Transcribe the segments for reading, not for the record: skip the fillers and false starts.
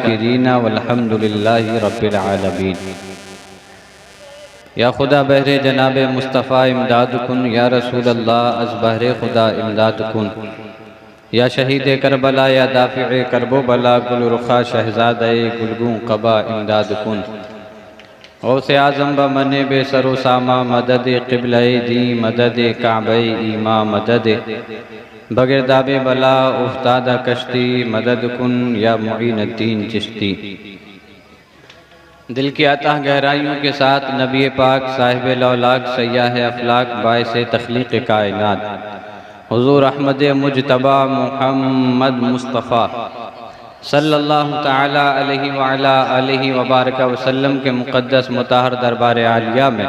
शाकिरीन वल्हम्दुलिल्लाहि रब्बिल आलमीन। या खुदा बहरे जनाब मुस्तफ़ा इमदाद कुन, या रसूल अल्लाह अज़ बहरे खुदा इमदाद कुन। या शहीद करबला या दाफ़िए करबो बला, गुल रुखा शहज़ादे गुलगू कबा इमदाद कुन। गौसे आज़म ब मने बे सरो सामा, मदद क़िबले दी मदद काबे ईमा मदद। बगिरदाबे बला उफ्तादा कश्ती, मदद कुन या मुईनुद्दीन चिश्ती। दिल की अता गहराइयों के साथ नबी पाक साहिब लौलाक सय्याह अफलाक बाइसे तख्लीक़ कायनात हुज़ूर अहमद मुजतबा मुहम्मद मुस्तफ़ा सल्लल्लाहु ताला अलैहि व अला आलिहि व बारक वसल्लम के मुक़द्दस मुताहर दरबार आलिया में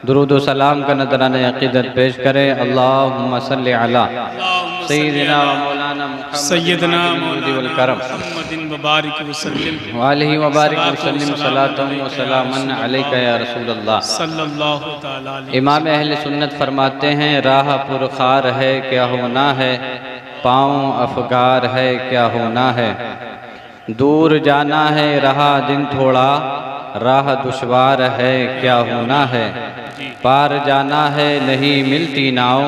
दुरूद व सलाम का नज़राना अक़ीदत पेश करें। अल्लाहुम्मा सल्लि अला सय्यिदिना व मौलाना सय्यदना वल करम मुहम्मदिन व बारिक वसल्लम वालिहि व बारिक वसल्लम सलातन व सलामन अलैका या रसूलल्लाह सल्लल्लाहु ताला अलैहि। इमाम अहले सुन्नत फरमाते हैं, राह पुरखार है क्या होना है, पाँव अफगार है क्या होना है। दूर जाना है रहा दिन थोड़ा, राह दुश्वार है क्या होना है। पार जाना है नहीं मिलती नाव,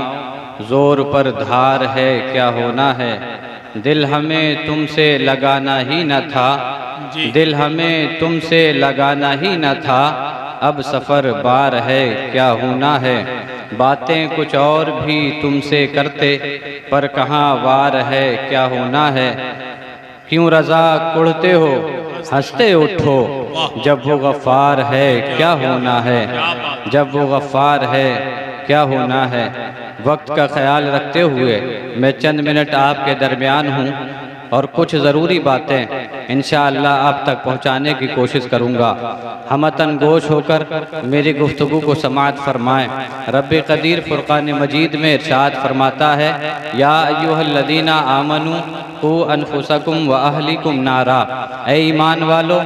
जोर पर धार है क्या होना है। दिल हमें तुमसे लगाना ही न था, दिल हमें तुमसे लगाना ही न था, अब सफ़र बार है क्या होना है। बातें कुछ और भी तुमसे करते, पर कहाँ वार है क्या होना है। क्यों रज़ा कुढ़ते हो हंसते उठो, जब वो गफ़ार है क्या होना है, जब वो गफ़ार है क्या होना है। वक्त का ख्याल रखते हुए मैं चंद मिनट आपके दरमियान हूँ और कुछ ज़रूरी बातें इंशाअल्लाह आप तक पहुँचाने की कोशिश करूँगा। हमतन गोश होकर मेरी गुफ्तगू को समाअत फरमाएँ। रब्बे क़दीर फ़ुरक़ान मजीद में इरशाद फरमाता है, या अय्युहल्लज़ीना आमनू क़ू अनफुसकुम व अहलिकुम नारा। ऐ ईमान वालो,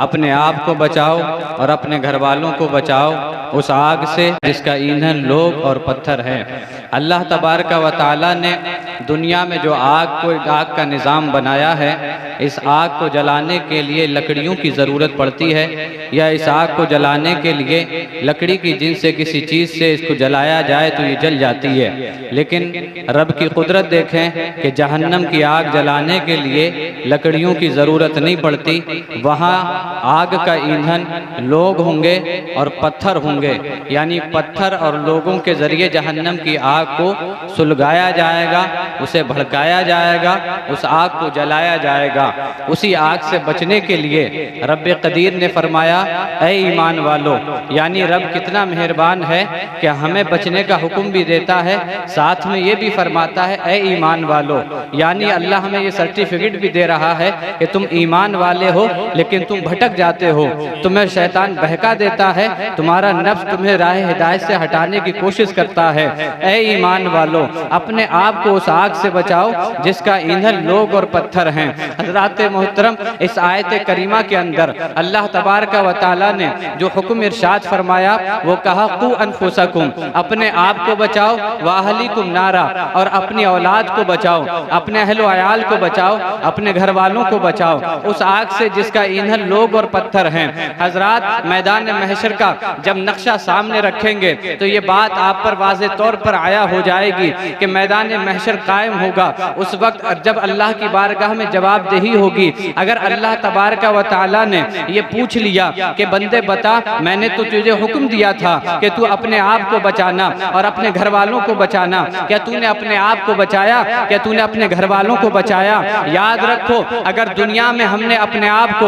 अपने आप को बचाओ और अपने घर वालों को बचाओ उस आग से जिसका ईंधन लोग और पत्थर हैं। अल्लाह तबारक व तआला ने दुनिया में जो आग का निज़ाम बनाया है, इस आग को जलाने के लिए लकड़ियों की ज़रूरत पड़ती है, या इस आग को जलाने के लिए लकड़ी की जिनसे किसी चीज़ से इसको जलाया जाए तो ये जल जाती है। लेकिन रब की कुदरत देखें कि जहन्नम की आग जलाने के लिए लकड़ियों की ज़रूरत नहीं पड़ती। वहाँ आग का ईंधन लोग होंगे और पत्थर होंगे, यानी पत्थर और लोगों के ज़रिए जहन्नम की आग को सुलगाया जाएगा, उसे भड़काया जाएगा, उस आग को जलाया जाएगा। उसी आग से बचने के लिए रब्बे क़दीर ने फरमाया, ऐ ईमान वालो, यानी रब कितना मेहरबान है कि हमें बचने का हुक्म भी देता है, साथ में ये भी फरमाता है ऐ ईमान वालो, यानी अल्लाह हमें ये सर्टिफिकेट भी दे रहा है कि तुम ईमान वाले हो लेकिन तुम भटक जाते हो, तुम्हें शैतान बहका देता है, तुम्हारा नफ्स तुम्हें राह हिदायत से हटाने की कोशिश करता है। ऐ ईमान वालो, अपने आप को उस आग से बचाओ जिसका ईंधन लोग और पत्थर हैं। हज़रात मोहतरम, इस आयत करीमा के अंदर अल्लाह तबारक व तआला ने जो हुक्म इरशाद फरमाया वो कहा, क़ू अनफुसकुम, अपने आप को बचाओ, व अहलिकुम नारा, और अपनी औलाद को बचाओ, अपने अहलो अयाल को बचाओ, अपने घर वालों को बचाओ उस आग से जिसका ईंधन लोग और पत्थर हैं। हज़रात, मैदान महशर का जब नक्शा सामने रखेंगे तो ये बात आप पर वाज़े तौर पर आया हो जाएगी कि मैदान महशर कायम होगा। उस वक्त जब अल्लाह की बारगाह में जवाबदेही होगी, अगर अल्लाह तबारक व तआला ने ये पूछ लिया कि बंदे बता, मैंने तो तुझे हुक्म दिया था कि तू अपने आप को बचाना और अपने घर वालों को बचाना, क्या तूने अपने आप को बचाया, क्या तूने अपने घर वालों को बचाया। याद रखो, अगर दुनिया में हमने अपने आप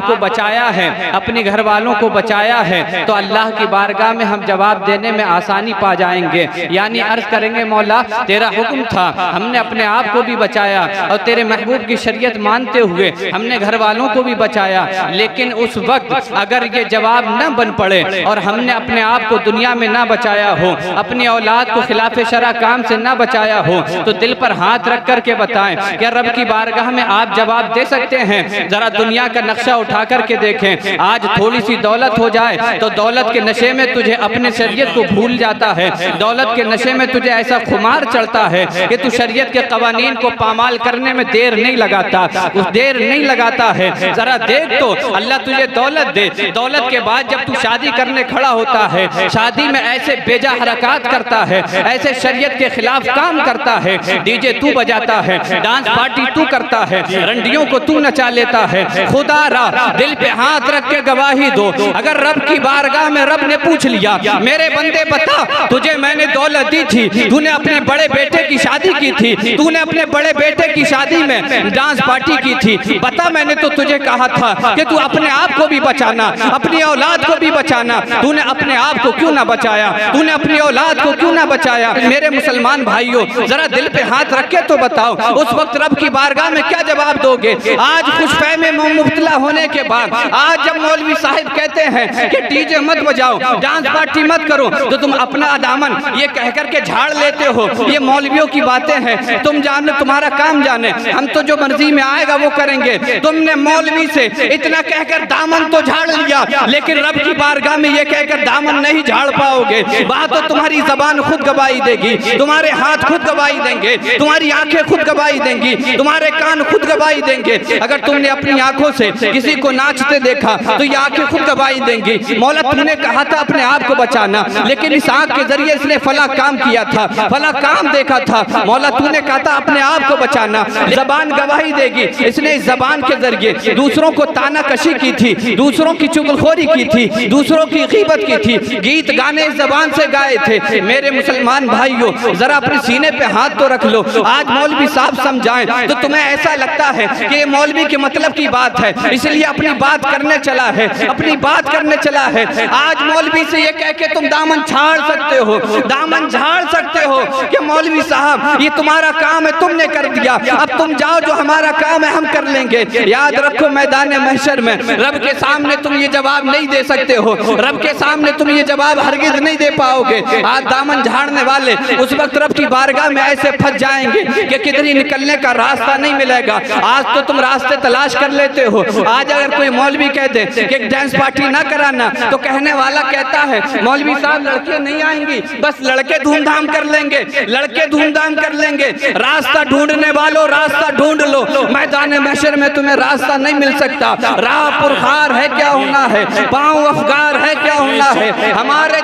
को बचाया है, अपने घर वालों को बचाया है, तो अल्लाह की बारगाह में हम जवाब देने में आसानी पा जाएंगे। यानी अर्ज करेंगे, मौला तेरा हुक्म था, हमने अपने आप को भी बचाया और तेरे महबूब की शरीयत मानते हुए हमने घर वालों को भी बचाया, लेकिन उस वक्त अगर ये जवाब न बन पड़े और हमने अपने आप को दुनिया में ना बचाया हो, अपनी औलाद को खिलाफ शरा काम से ना बचाया हो, तो दिल पर हाथ रख कर के बताएं, क्या रब की बारगाह में आप जवाब दे सकते हैं। जरा दुनिया का नक्शा उठा करके देखें, आज थोड़ी सी दौलत हो जाए तो दौलत के नशे में तुझे अपने शरीयत को भूल जाता है, दौलत के नशे में तुझे ऐसा खुमार चढ़ता है कि तू शरीयत के कवानीन को पामाल करने में देर नहीं लगाता। करता, कुछ देर नहीं लगाता है। जरा देख तो अल्लाह तुझे दौलत दे, दौलत के बाद जब तू शादी करने खड़ा होता है, शादी में ऐसे बेजा हरकत करता है, ऐसे शरीयत के खिलाफ काम करता है, डीजे तू बजाता है, डांस पार्टी तू करता है, रंडियों को तू नचा लेता है। खुदा रा दिल पे हाथ रख के गवाही दो, अगर रब की बारगाह में रब ने पूछ लिया, मेरे बंदे बता तुझे मैंने दौलत दी थी, तूने अपने बड़े बेटे की शादी की थी, तूने अपने बड़े बेटे की शादी में डांस पार्टी की थी, बता मैंने तो तुझे कहा था कि तू अपने आप को भी बचाना, अपनी औलाद को भी बचाना, तूने अपने आप को क्यों ना बचाया, तूने अपनी औलाद को क्यों ना बचाया। मेरे मुसलमान भाइयों जरा दिल पे हाथ रख के तो बताओ, उस वक्त रब की बारगाह में क्या जवाब दोगे। आज खुशफहमी में मुब्तला होने के बाद, आज जब मौलवी साहिब कहते हैं कि डीजे मत बजाओ, डांस पार्टी मत करो, तो तुम अपना दामन ये कह करके झाड़ लेते हो। ये मौलवियों की बातें हैं, तुम जानो तुम्हारा काम जाने, हम तो जो मर्जी में आएगा वो करेंगे। तुमने मौलवी से इतना कहकर दामन तो झाड़ लिया, लेकिन रब की बारगाह में ये कहकर दामन नहीं झाड़ पाओगे। बात तो तुम्हारी जबान खुद गवाही देगी, तुम्हारे हाथ खुद गवाही देंगे, तुम्हारी आंखें खुद गवाही देंगी, तुम्हारे कान खुद गवाही देंगे। अगर तुमने अपनी आंखों से किसी को नाचते देखा तो ये आंखें खुद गवाही देंगी। मौला तूने कहा था अपने आप को बचाना, लेकिन इस आंख के जरिए इसने फला काम किया था, फला काम देखा था। मौला तूने कहा था अपने आप को बचाना, जबान गवाही देगी, इसने इस जबान के जरिए दूसरों को ताना कशी की थी, दूसरों की चुगलखोरी की थी, दूसरों की गीबत की थी, गीत गाने इस जबान से गाए थे। मेरे मुसलमान भाइयों जरा अपने सीने पे हाथ तो रख लो। आज मौलवी साहब समझाएं तो तुम्हें ऐसा लगता है कि ये मौलवी के मतलब की बात है, इसलिए अपनी बात करने चला है, अपनी बात करने चला है। आज मौलवी से ये कह के तुम दामन झाड़ सकते हो, दामन झाड़ सकते हो कि मौलवी साहब ये तुम्हारा काम है, तुमने कर दिया, अब तुम जाओ, जो हमारा काम है हम कर लेंगे। याद रखो मैदान महशर में रब के सामने तुम ये जवाब नहीं दे सकते हो, रब के सामने तुम ये जवाब हरगिज नहीं दे पाओगे। आज दामन झाड़ने वाले उस वक्त रब की बारगाह में ऐसे फंस जाएंगे कि किधर ही निकलने का रास्ता नहीं मिलेगा। आज तो तुम रास्ते तलाश कर लेते हो। आज अगर कोई मौलवी कह दे कि डांस पार्टी ना कराना, तो कहने वाला कहता है मौलवी साहब लड़के नहीं आएंगी, बस लड़के धूमधाम कर लेंगे, लड़के धूमधाम कर लेंगे। रास्ता ढूंढने वालों रास्ता ढूंढ लो, मैदान महशर में तुम्हें रास्ता नहीं मिल सकता। राह पुरखार है क्या होना है, पाँव अफगार है क्या होना है। हमारे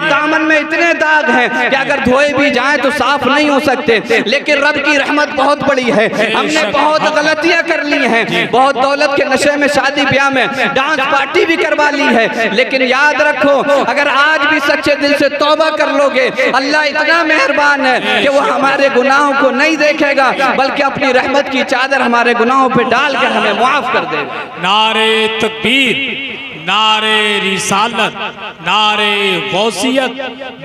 दामन में इतने दाग हैं कि अगर धोए भी जाएं तो साफ नहीं हो सकते, लेकिन रब की रहमत बहुत बड़ी है। हमने बहुत गलतियां कर ली हैं, बहुत दौलत के नशे में शादी ब्याह में डांस पार्टी भी करवा ली है, लेकिन याद रखो अगर आज भी सच्चे दिल से तौबा कर लोगे, अल्लाह इतना मेहरबान है कि वो हमारे गुनाहों को नहीं देखेगा, बल्कि अपनी रहमत की चादर हमारे गुनाहों पे डाल कर हमें माफ कर देगा। नारे तकबीर, नारे रिसालत, नारे गौसियत,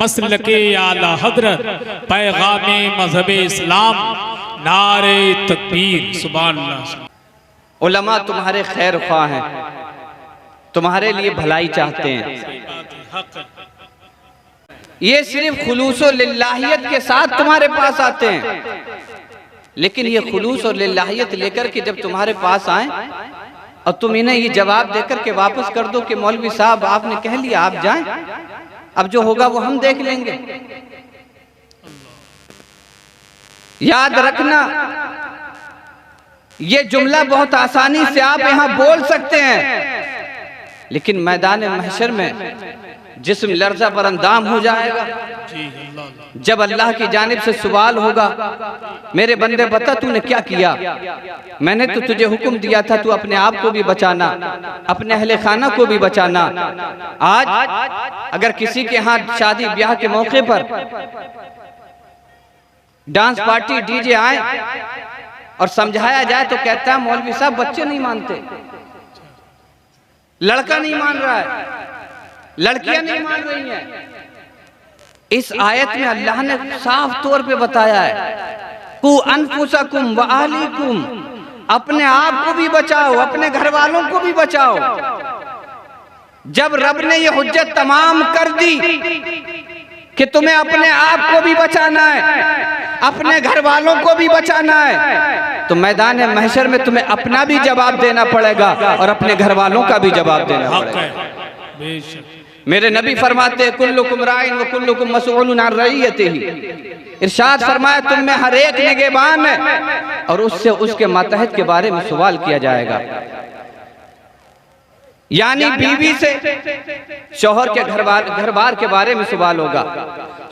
मसलके आला हजरत, पैगामे मजहब इस्लाम, नारे तकबीर। सुभान अल्लाह। उलमा तुम्हारे खैर ख्वाह हैं, तुम्हारे लिए भलाई चाहते हैं। ये सिर्फ खुलूस और लिल्लाहियत के साथ तुम्हारे पास आते हैं, लेकिन ये खुलूस और लिल्लाहियत लेकर के जब तुम्हारे पास आए और तुम इन्हें ये जवाब देकर के वापस कर दो कि मौलवी साहब आपने कह लिया आप जाएं, अब जो होगा वो हम देख लेंगे। याद रखना ये जुमला बहुत आसानी से आप यहां बोल सकते हैं, लेकिन मैदान महशर में जिस्म लर्जा पर अंदाम हो जाएगा। जब अल्लाह की जानिब से सवाल होगा, मेरे बंदे बता तूने क्या किया, मैंने तो तुझे हुक्म दिया था तू अपने आप को भी बचाना, अपने अहले खाना को भी बचाना। आज अगर किसी के यहाँ शादी ब्याह के मौके पर डांस पार्टी डीजे आए और समझाया जाए तो कहता है मौलवी साहब बच्चे नहीं मानते, लड़का नहीं मान रहा है, लड़कियां नहीं मान रही हैं। इस आयत में अल्लाह ने साफ तौर पे बताया है कु अनफुसकुम व अहलीकुम, अपने आप को भी बचाओ, अपने घर वालों को भी बचाओ। जब रब ने ये हुज्जत तमाम कर दी कि तुम्हें अपने आप को भी बचाना है, अपने घर वालों को भी बचाना है, तो मैदान महशर में तुम्हें अपना भी जवाब देना पड़ेगा और अपने घर वालों का भी जवाब देना पड़ेगा। मेरे नबी फरमाते कुल्लुकुम राइन व कुल्लुकुम मसऊलुन अन रइयतिही। इरशाद फरमाया तुम में हर एक निगहबान है और उससे उसके मातहत के बारे में सवाल किया जाएगा। यानी बीवी से शौहर के घर बार के बारे में सवाल होगा,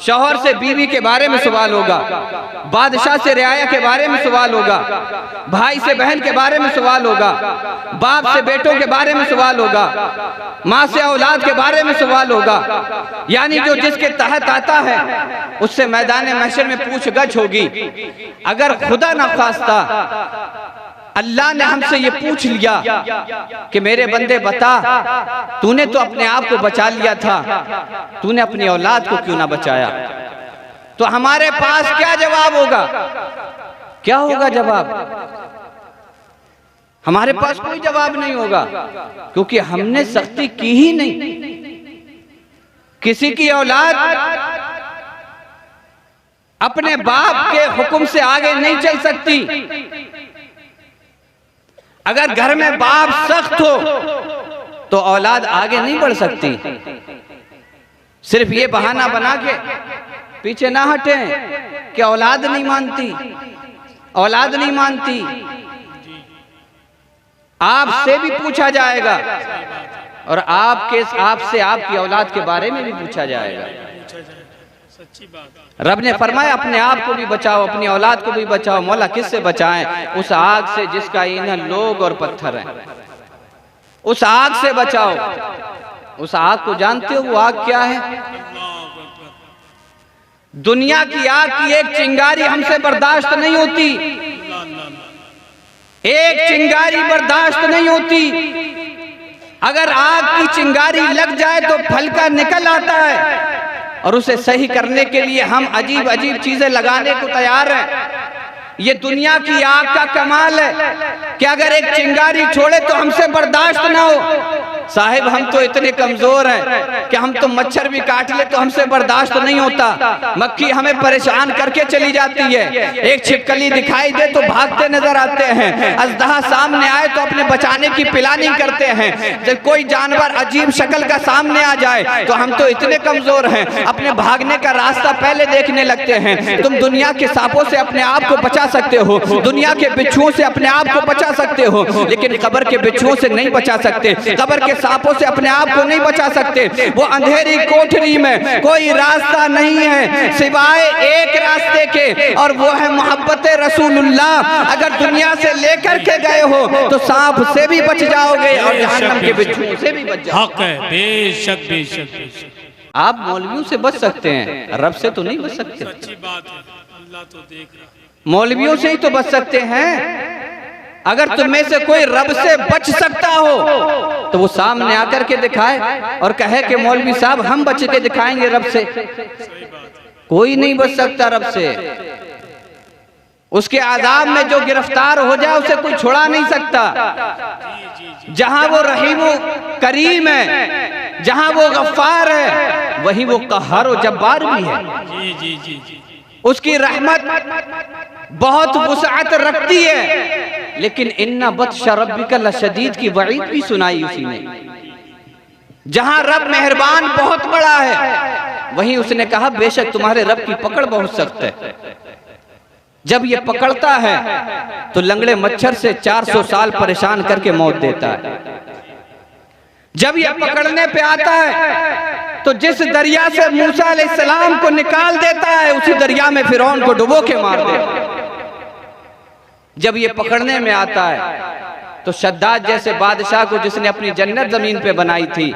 शौहर से बीवी के बारे में सवाल होगा, बादशाह से रियाया के बारे में सवाल होगा, भाई से बहन के बारे में सवाल होगा, बाप से बेटों के बारे में सवाल होगा, माँ से औलाद के बारे में सवाल होगा। यानी जो जिसके तहत आता है उससे मैदान महशर में पूछ गछ होगी। अगर खुदा न खास्ता अल्लाह ने हमसे ये पूछ लिया कि मेरे बंदे बता, तूने तो अपने आप को बचा लिया था, तूने अपनी औलाद को क्यों ना बचाया, तो हमारे पास क्या जवाब होगा? क्या होगा जवाब? हमारे पास कोई जवाब नहीं होगा, क्योंकि हमने सख्ती की ही नहीं। किसी की औलाद अपने बाप के हुक्म से आगे नहीं चल सकती। अगर घर में बाप सख्त हो तो औलाद आगे नहीं बढ़ सकती। सिर्फ ये बहाना बना के पीछे ना हटें कि औलाद नहीं मानती, औलाद नहीं मानती। आपसे भी पूछा जाएगा और आपसे आपकी औलाद के बारे में भी पूछा जाएगा। रब ने फरमाया अपने आप को भी बचाओ, अपनी औलाद को भी बचाओ। मौला किससे बचाएं? उस आग से जिसका ईंधन लोग और पत्थर हैं। उस आग से बचाओ। उस आग को जानते हो? वो आग क्या है? दुनिया की आग की एक चिंगारी हमसे बर्दाश्त नहीं होती, एक चिंगारी बर्दाश्त नहीं होती। अगर आग की चिंगारी लग जाए तो फलका निकल आता है और उसे सही करने के लिए हम अजीब अजीब चीजें लगाने को तैयार हैं। ये दुनिया की आग का कमाल है कि अगर एक चिंगारी छोड़े तो हमसे बर्दाश्त ना हो। साहिब हम तो इतने कमजोर हैं कि हम तो मच्छर भी काट ले तो हमसे बर्दाश्त नहीं होता। मक्खी हमें परेशान करके चली जाती है, एक छिपकली दिखाई दे तो भागते नजर आते हैं, अजदहा सामने आए तो अपने बचाने की प्लानिंग करते हैं। जब कोई जानवर अजीब शक्ल का सामने आ जाए तो हम तो इतने कमजोर हैं, अपने भागने का रास्ता पहले देखने लगते हैं। तुम दुनिया के सांपों से अपने आप को बचा सकते हो, दुनिया के बिच्छुओं से अपने आप को बचा सकते हो, लेकिन कब्र के बिच्छुओं से नहीं बचा सकते, कब्र के सांपों से अपने आप को नहीं बचा सकते। वो अंधेरी कोठरी में कोई रास्ता नहीं है सिवाय एक रास्ते के, और वो है मोहब्बत रसूलुल्लाह। अगर दुनिया से लेकर के गए हो तो सांप से भी बच जाओगे और जहन्नम के बिच्छुओं से भी बच जाओगे। हक है, बेशक बेशक बेशक। आप मौलवियों से बच सकते हैं, रब से तो नहीं बच सकते। सच्ची बात है, अल्लाह तो देख रहा है। मौलवियों से ही तो बच सकते हैं। अगर तुम में से कोई रब से बच सकता हो तो वो सामने आकर के दिखाए और कहे कि मौलवी साहब हम बच के दिखाएंगे रब से। कोई नहीं बच सकता रब से। उसके आजाब में जो गिरफ्तार हो जाए उसे कोई छुड़ा नहीं सकता। जहां वो रहीम करीम है, जहां वो गफ्फार है, वहीं वो कहार और जब्बार भी है। जी जी जी जी। उसकी रहमत बहुत वुसअत रखती है, लेकिन इन्ना बत्श रब्बिका लशदीद की वईद भी सुनाई उसी ने। जहां रब मेहरबान बहुत बड़ा है, वहीं उसने कहा बेशक तुम्हारे रब की पकड़ बहुत सख्त है। जब ये पकड़ता है तो लंगड़े मच्छर से 400 साल परेशान करके मौत देता है। जब ये पकड़ने पे आता है तो जिस दरिया से मूसा अलैहिस्सलाम को निकाल देता है उसी दरिया में फिरौन को डुबो के मार देता है। जब ये पकड़ने में आता है तो शद्दाद जैसे बादशाह को जिसने अपनी जन्नत जमीन पे बनाई थी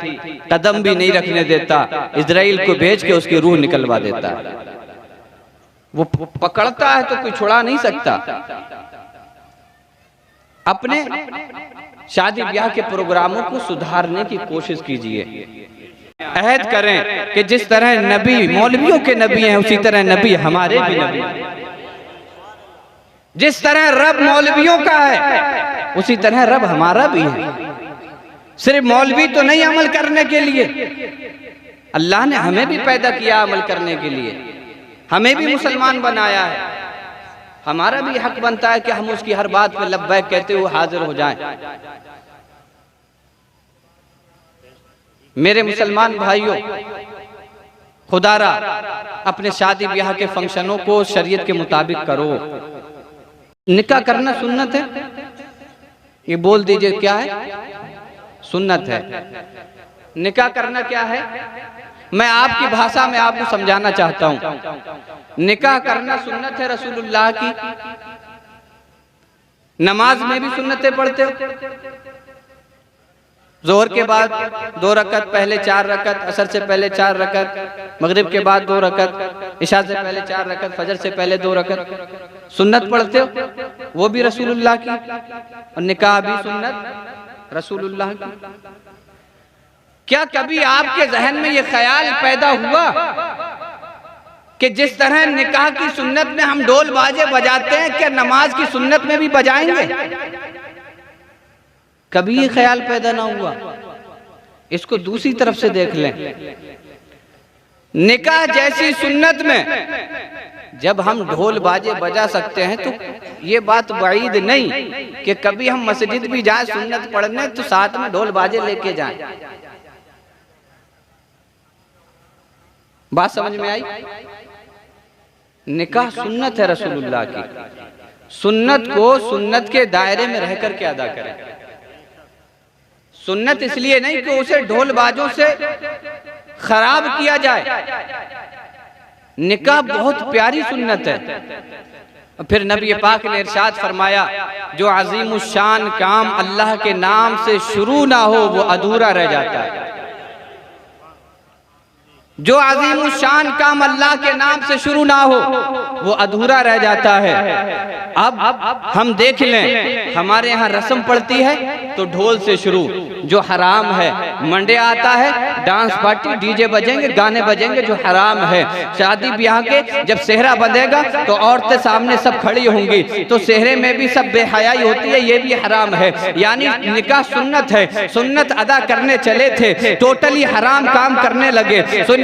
कदम भी नहीं रखने देता, इजराइल को भेज के उसकी रूह निकलवा देता है। वो पकड़ता है तो कोई छुड़ा नहीं सकता। अपने शादी ब्याह के प्रोग्रामों को सुधारने की कोशिश कीजिए। अहद करें कि जिस तरह नबी मौलवियों के नबी हैं उसी तरह नबी हमारे भी नबी हैं। जिस तरह रब मौलवियों का है उसी तरह रब हमारा भी है। सिर्फ मौलवी तो नहीं अमल करने के लिए, अल्लाह ने हमें भी पैदा किया अमल करने के लिए, हमें भी मुसलमान बनाया है। हमारा भी हक बनता है कि हम उसकी हर बात पे लब्बैक कहते हुए हाजिर हो जाएं। मेरे मुसलमान भाइयों, खुदारा अपने शादी ब्याह के फंक्शनों को शरीयत के मुताबिक करो। निकाह करना सुन्नत है, ये बोल दीजिए क्या है? सुन्नत है। निकाह करना क्या है? मैं आपकी भाषा में आपको समझाना चाहता हूं। निकाह करना सुन्नत है रसूलुल्लाह की। नमाज में भी सुन्नतें पढ़ते हो। जोहर के बाद 2 रकत, पहले 4 रकत, असर से पहले 4 रकत, मगरिब के बाद 2 रकत, इशा से पहले 4 रकत, फजर से पहले 2 रकत सुन्नत पढ़ते हो, वो भी रसूलुल्लाह की। और निकाह भी सुन्नत रसूलुल्लाह की। क्या कभी आपके जहन में ये ख्याल पैदा हुआ कि जिस तरह निकाह की सुन्नत में हम ढोल बाजे बजाते हैं, क्या नमाज की सुन्नत में भी बजाएंगे? कभी ये ख्याल पैदा ना हुआ। इसको दूसरी तरफ से देख लें। निकाह जैसी सुन्नत में जब हम ढोल बाजे बजा सकते हैं तो ये बात बाईद नहीं कि कभी हम मस्जिद भी जाए सुन्नत पढ़ने तो साथ में ढोल बाजे लेके जाएं। बात समझ में आई? निकाह सुन्नत है रसूलुल्लाह की। सुन्नत को सुन्नत के दायरे में रहकर के अदा करें। सुन्नत इसलिए नहीं कि उसे ढोल बाजों से खराब किया जाए। निकाह बहुत प्यारी सुन्नत है। फिर नबी पाक ने इरशाद फरमाया, जो अजीमुशान काम अल्लाह के नाम से शुरू ना हो वो अधूरा रह जाता है। जो अजीमुशान काम अल्लाह के नाम से शुरू ना हो वो अधूरा रह जाता है। अब हम देख लें, हमारे यहाँ रस्म पड़ती है तो ढोल से शुरू, जो हराम है। मंडे आता है, डांस पार्टी, डीजे बजेंगे, गाने बजेंगे, जो हराम है। शादी ब्याह के जब सेहरा बंधेगा तो औरतें सामने सब खड़ी होंगी, तो सेहरे में भी सब बेहयाई होती है, ये भी हराम है। यानी निकाह सुन्नत है। सुन्नत अदा करने चले थे, टोटली हराम काम करने लगे।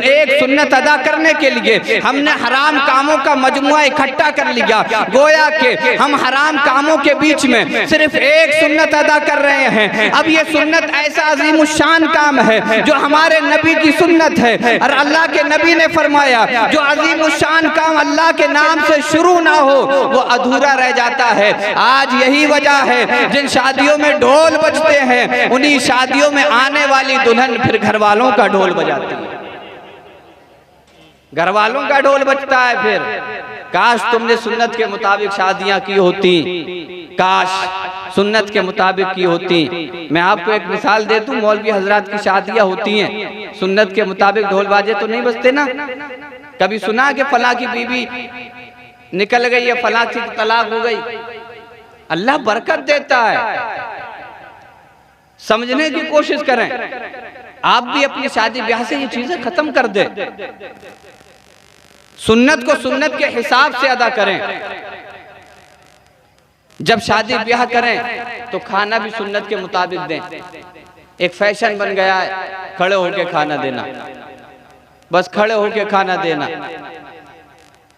एक सुन्नत अदा करने के लिए हमने हराम कामों का मजमुआ इकट्ठा कर लिया। गोया के हम हराम कामों के बीच में सिर्फ एक सुन्नत अदा कर रहे हैं। अब ये सुन्नत ऐसा अजीमुशान काम है जो हमारे नबी की सुन्नत है। और अल्लाह के नबी ने फरमाया, जो अजीमुशान काम अल्लाह के नाम से शुरू ना हो वो अधूरा रह जाता है। आज यही वजह है, जिन शादियों में ढोल बजते हैं उन्हीं शादियों में आने वाली दुल्हन फिर घर वालों का ढोल बजाती है। घर वालों का ढोल बजता है। फिर काश तुमने सुन्नत के मुताबिक शादियां की होती, काश सुन्नत के मुताबिक की होती। मैं आपको एक मिसाल दे दूं, मौलवी हजरात की शादियां होती हैं, सुन्नत के मुताबिक ढोल बाजे तो नहीं बजते ना। कभी सुना कि फला की बीवी निकल गई है, फला की तलाक हो गई? अल्लाह बरकत देता है। समझने की कोशिश करें। आप भी अपनी शादी ब्याह से ये चीजें खत्म कर दे। सुन्नत को सुन्नत के हिसाब से अदा करें। जब शादी ब्याह करें तो खाना भी सुन्नत के मुताबिक दें। एक फैशन बन गया है खड़े होके खाना देना, बस खड़े होके खाना देना।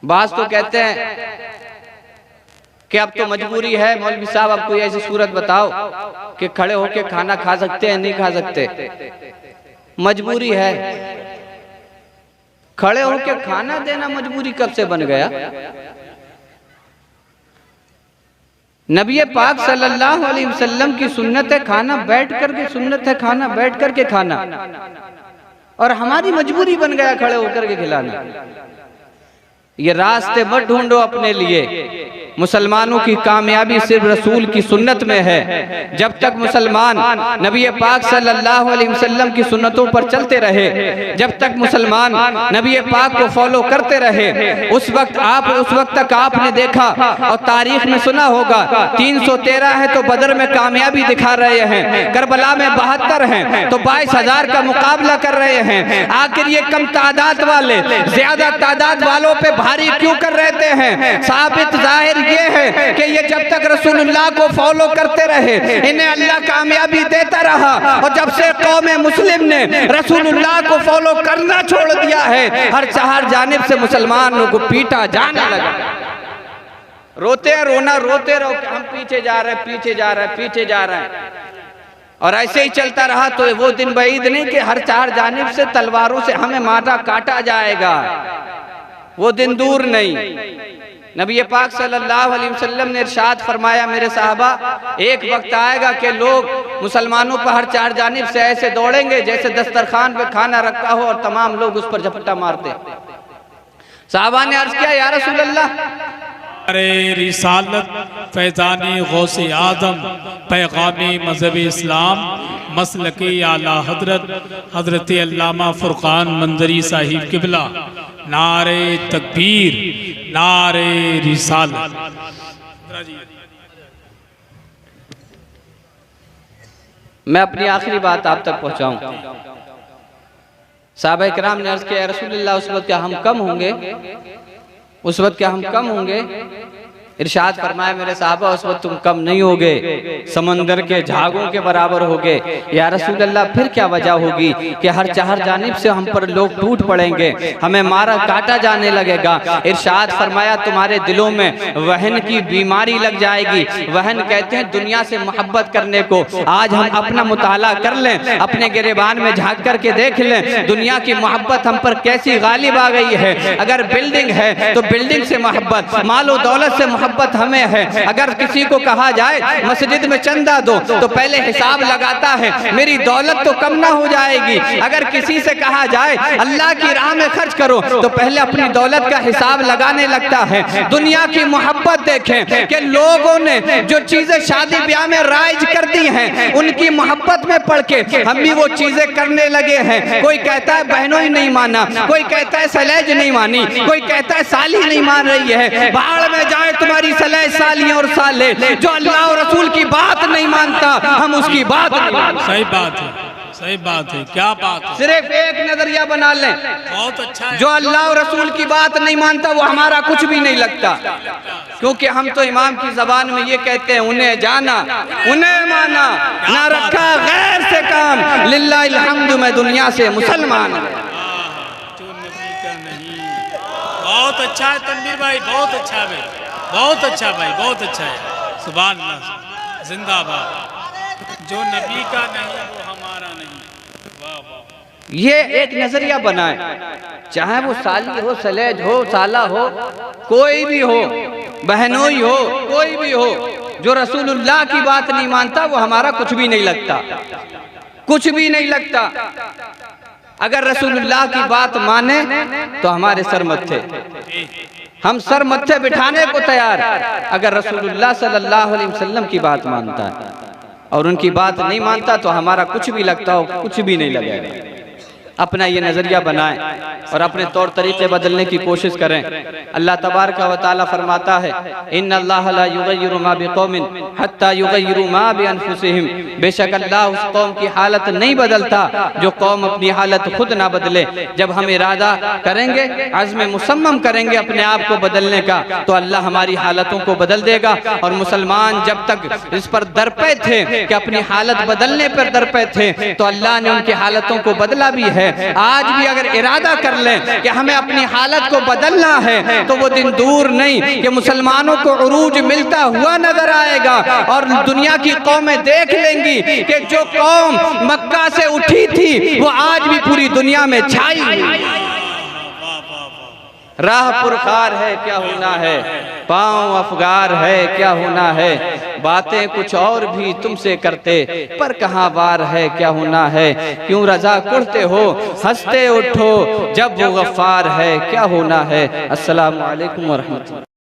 बास तो कहते हैं कि अब तो मजबूरी है, मौलवी साहब आप कोई ऐसी सूरत बताओ कि खड़े होके खाना खा सकते हैं, नहीं खा सकते। मजबूरी है। खड़े होके खाना देना मजबूरी कब से बन गया? नबी पाक सल्लल्लाहु अलैहि वसल्लम की सुन्नत है खाना बैठ करके, सुन्नत है खाना बैठ करके खाना, और हमारी मजबूरी बन गया खड़े होकर के खिलाना। ये रास्ते मत ढूंढो अपने लिए। मुसलमानों की कामयाबी सिर्फ रसूल की सुन्नत में है। जब तक मुसलमान नबी पाक सल्लल्लाहु अलैहि वसल्लम की सुन्नतों पर चलते रहे, जब तक मुसलमान नबी पाक को फॉलो करते रहे, उस वक्त तक आपने देखा और तारीख में सुना होगा 313 है तो बदर में कामयाबी दिखा रहे हैं, करबला में 72 हैं तो 22,000 का मुकाबला कर रहे हैं। आखिर ये कम तादाद वाले ज्यादा तादाद वालों पे भारी क्यों कर रहते हैं? साबित जाहिर ये है कि ये जब तक रसूलुल्लाह को फॉलो करते रहे इन्हें अल्लाह कामयाबी देता रहा, और जब से कौम मुस्लिम ने रसूलुल्लाह को फॉलो करना छोड़ दिया है, हर चार जानिब से मुसलमानों को पीटा जाने लगा। रोते हैं, रोना रोते रहो, हम पीछे जा रहे हैं, पीछे जा रहे हैं, पीछे जा रहे हैं। और ऐसे ही चलता रहा तो वो दिन बईद नहीं कि हर चार जानिब से तलवारों से हमें मारा काटा जाएगा, वो दिन दूर नहीं। नबी पाक सल्लल्लाहु अलैहि वसल्लम ने इरशाद फरमाया, मेरे साहबा, एक वक्त आएगा कि लोग मुसलमानों पर हर चार जानिब से ऐसे दौड़ेंगे जैसे दस्तरखान पे खाना रखा हो और तमाम लोग उस पर झपट्टा मारते। साहबा ने अर्ज किया, या रसूल अल्लाह, अरे रिसालत फैज़ानी गौसे आज़म पैगामी मज़हब इस्लाम मसलकी आला हज़रत अल्लामा फ़ुरक़ान मंज़री साहिब क़िबला, नारे तकबीर, नारे रिसालत। मैं अपनी आखिरी बात आप तक पहुंचाऊं। साहबा किराम ने अर्ज़ किया, रसूलुल्लाह, उस वक्त क्या हम कम होंगे? उस वक्त क्या हम कम होंगे? इरशाद फरमाया, मेरे साहबा, उस वक्त तुम कम नहीं होगे, समंदर के झागों के बराबर होगे। या रसूल अल्लाह, फिर क्या वजह होगी कि हर चार जानिब से हम पर लोग टूट पड़ेंगे, हमें मारा काटा जाने लगेगा। इरशाद फरमाया, तुम्हारे दिलों में वहन की बीमारी लग जाएगी। वहन कहते हैं दुनिया से मोहब्बत करने को। आज हम अपना मुताला कर लें, अपने गिरेबान में झांक करके देख लें, दुनिया की मोहब्बत हम पर कैसी गालिब आ गई है। अगर बिल्डिंग है तो बिल्डिंग से मोहब्बत, मालो दौलत से मोहब्बत हमें है। अगर किसी को कहा जाए मस्जिद में चंदा दो तो पहले हिसाब लगाता है, मेरी दौलत तो कम ना हो जाएगी। अगर किसी से कहा जाए अल्लाह की राह में खर्च करो तो पहले अपनी दौलत का हिसाब लगाने लगता है। दुनिया की मोहब्बत देखें कि लोगों ने जो चीजें शादी ब्याह में राइज कर दी हैं, उनकी मोहब्बत में पड़ के हम भी वो चीजें करने लगे हैं। कोई कहता है बहनों ही नहीं माना, कोई कहता है सलेज नहीं मानी, कोई कहता है साली नहीं मान रही है। बाहर में जाए तुम्हारी सलेज सालियां और साले, जो अल्लाह और रसूल की बात नहीं मानता हम उसकी बात नहीं मानते। सही बात है, सही बात है, क्या बात है। सिर्फ एक नजरिया बना लें, बहुत अच्छा है। जो अल्लाह और रसूल की बात नहीं मानता वो हमारा कुछ भी नहीं लगता, क्योंकि हम तो इमाम की जबान में ये कहते हैं, उन्हें जाना उन्हें माना, ना रखा गैर से काम, लिल्लाहिल हम्दु, मैं दुनिया से मुसलमान हूं। जो नबी का नहीं। बहुत अच्छा है तनवीर भाई, बहुत अच्छा है भाई, बहुत अच्छा भाई, बहुत अच्छा है। सुभान अल्लाह, जिंदाबाद। जो नबी का नहीं वो हमारा नहीं। वाह वाह। ये एक नजरिया बनाए, चाहे वो साली हो, सलेज हो, साला हो, कोई भी हो, बहनोई हो, कोई भी हो, जो रसूलुल्लाह की बात नहीं मानता वो हमारा कुछ भी नहीं लगता, कुछ भी नहीं लगता। अगर रसूलुल्लाह की बात माने तो हमारे सर मत्थे, हम सर मत्थे बिठाने को तैयार। अगर रसूलुल्लाह सल्लल्लाहु अलैहि वसल्लम की बात मानता है और उनकी बात नहीं मानता तो हमारा कुछ भी लगता हो, कुछ भी नहीं लगेगा। अपना ये नज़रिया बनाएं और अपने तौर तरीके बदलने की कोशिश करें। अल्लाह तबारक व तआला फरमाता है, इन्नल्लाह ला युगय्यिरु मा बिकौमिन हत्ता युगय्यिरु मा बिअनफुसिहिम, बेशक अल्लाह उस कौम की हालत नहीं बदलता जो कौम अपनी हालत खुद ना बदले। जब हम इरादा करेंगे, अज़्म मुसम्मम करेंगे अपने आप को बदलने का, तो अल्लाह हमारी हालतों को बदल देगा। और मुसलमान जब तक इस पर दरपे थे कि अपनी हालत बदलने पर दरपे थे, तो अल्लाह ने उनकी हालतों को बदला भी है। आज भी अगर इरादा कर लें कि हमें अपनी हालत को बदलना है तो वो दिन दूर नहीं कि मुसलमानों को उरूज मिलता हुआ नजर आएगा और दुनिया की कौमें देख लेंगी कि जो कौम मक्का से उठी थी वो आज भी पूरी दुनिया में छाई हुई। राह पुरखार है क्या होना है, पाँव अफगार है क्या होना है, बातें कुछ और भी तुमसे करते पर कहाँ वार है क्या होना है। क्यों रजा कुढ़ते हो, हंसते उठो जब वो गफ्फार है क्या होना है। अस्सलामु अलैकुम व रहमतुल्लाह।